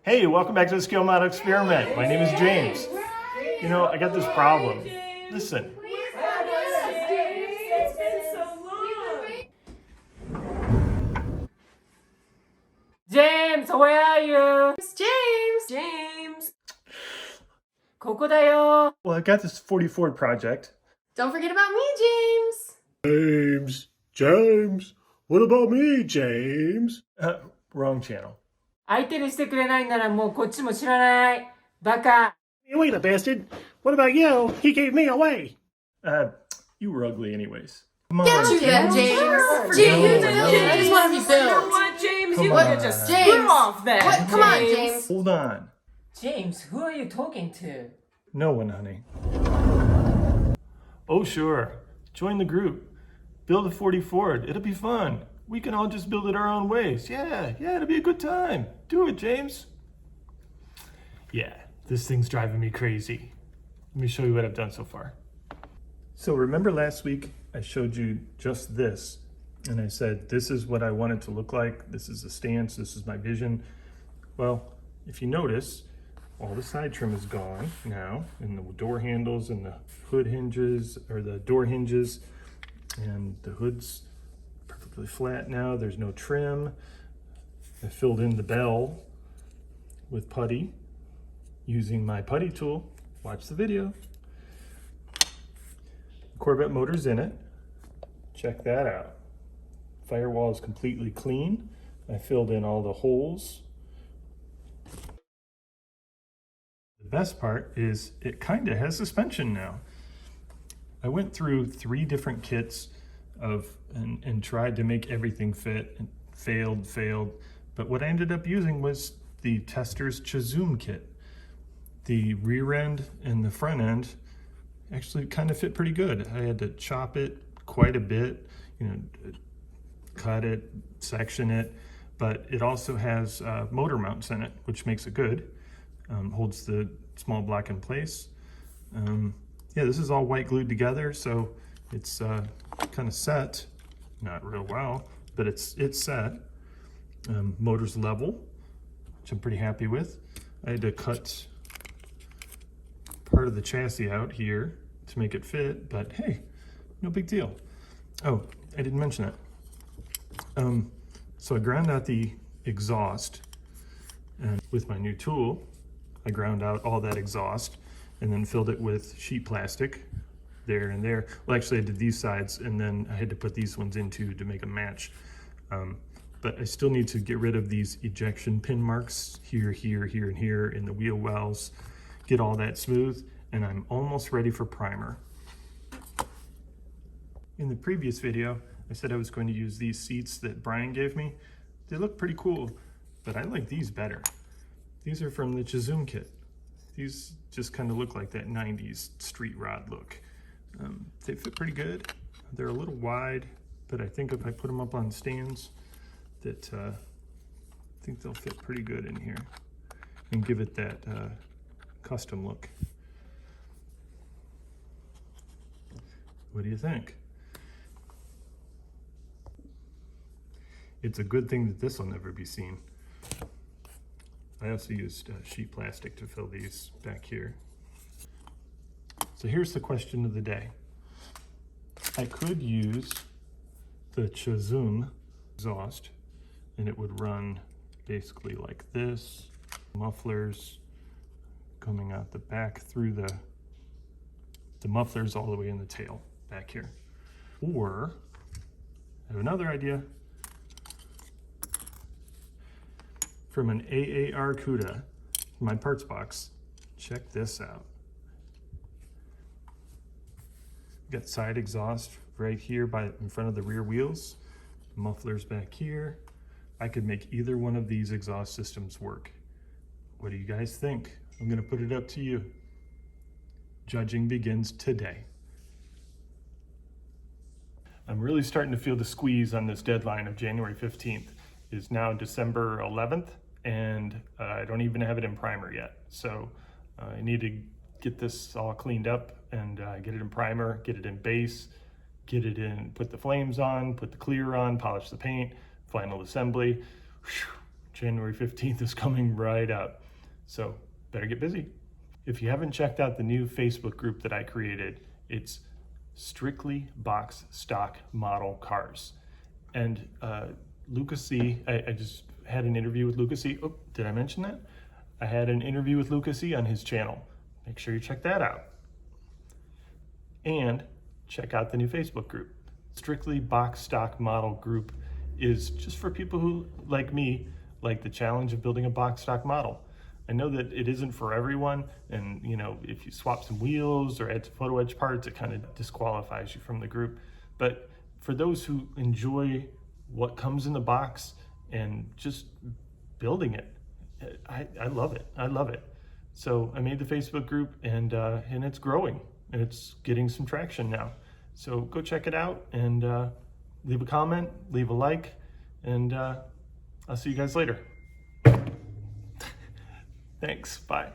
Hey, welcome back to the Skill Model Experiment. My name is James. You know, I got this problem. Listen. It's been so long. James, where are you? James. ここだよ. Well, I got this 40 Ford project. Don't forget about me, James. James. What about me, James? Wrong channel. 相手にしてくれないならもうこっちも知らない。バカ。 You ain't a bastard. What about you? He gave me away. You were ugly anyways. Come on, James. James. James. I just want to be You know built. what, James? Come You on. could just James. screw off that. What? Come on, James. Hold on. James, who are you talking to? No one, honey. Oh, sure. Join the group. Build a 40 Ford. It'll be fun. We can all just build it our own ways. Yeah, it'll be a good time. Do it, James. Yeah, this thing's driving me crazy. Let me show you what I've done so far. So remember last week I showed you just this, and I said, this is what I want it to look like. This is the stance, this is my vision. Well, if you notice, all the side trim is gone now, and the door handles and the hood hinges, or the door hinges, and the hood's perfectly flat now. There's no trim. I filled in the bell with putty using my putty tool. Watch the video. The Corvette motor's in it. Check that out. Firewall is completely clean. I filled in all the holes. The best part is it kind of has suspension now. I went through 3 different kits and tried to make everything fit, and failed. But what I ended up using was the Tester's Chazoom kit. The rear end and the front end actually kind of fit pretty good. I had to chop it quite a bit, cut it, section it, but it also has motor mounts in it, which makes it good. Holds the small block in place. Yeah, this is all white glued together, so it's kind of set. Not real well, but it's set. Motor's level, which I'm pretty happy with. I had to cut part of the chassis out here to make it fit, but hey, no big deal. Oh, I didn't mention it. So I ground out the exhaust, and with my new tool, I ground out all that exhaust and then filled it with sheet plastic there and there. Well, actually I did these sides, and then I had to put these ones in too to make a match. But I still need to get rid of these ejection pin marks here, and here in the wheel wells, get all that smooth, and I'm almost ready for primer. In the previous video, I said I was going to use these seats that Bryan gave me. They look pretty cool, but I like these better. These are from the Chazoom kit. These just kind of look like that 90s street rod look. They fit pretty good. They're a little wide, but I think if I put them up on stands, that I think they'll fit pretty good in here and give it that custom look. What do you think? It's a good thing that this will never be seen. I also used sheet plastic to fill these back here. So here's the question of the day. I could use the Chazoom exhaust, and it would run basically like this. Mufflers coming out the back through the mufflers all the way in the tail back here. Or I have another idea. From an AAR CUDA, my parts box. Check this out. Got side exhaust right here in front of the rear wheels, mufflers back here. I could make either one of these exhaust systems work. What do you guys think? I'm gonna put it up to you. Judging begins today. I'm really starting to feel the squeeze on this deadline of January 15th. It's now December 11th, and I don't even have it in primer yet. So I need to get this all cleaned up and get it in primer, get it in base, get it in, put the flames on, put the clear on, polish the paint, final assembly. Whew, January 15th is coming right up. So better get busy. If you haven't checked out the new Facebook group that I created, it's Strictly Box Stock Model Cars. And Lucas C, I just had an interview with Lucas C. Oh, did I mention that? I had an interview with Lucas C on his channel. Make sure you check that out. And check out the new Facebook group. Strictly Box Stock Model Group is just for people who, like me, like the challenge of building a box stock model. I know that it isn't for everyone, and you know, if you swap some wheels or add some photo edge parts, it kind of disqualifies you from the group. But for those who enjoy what comes in the box and just building it, I love it. I love it. So I made the Facebook group, and it's growing, and it's getting some traction now. So go check it out, and leave a comment, leave a like, and I'll see you guys later. Thanks. Bye.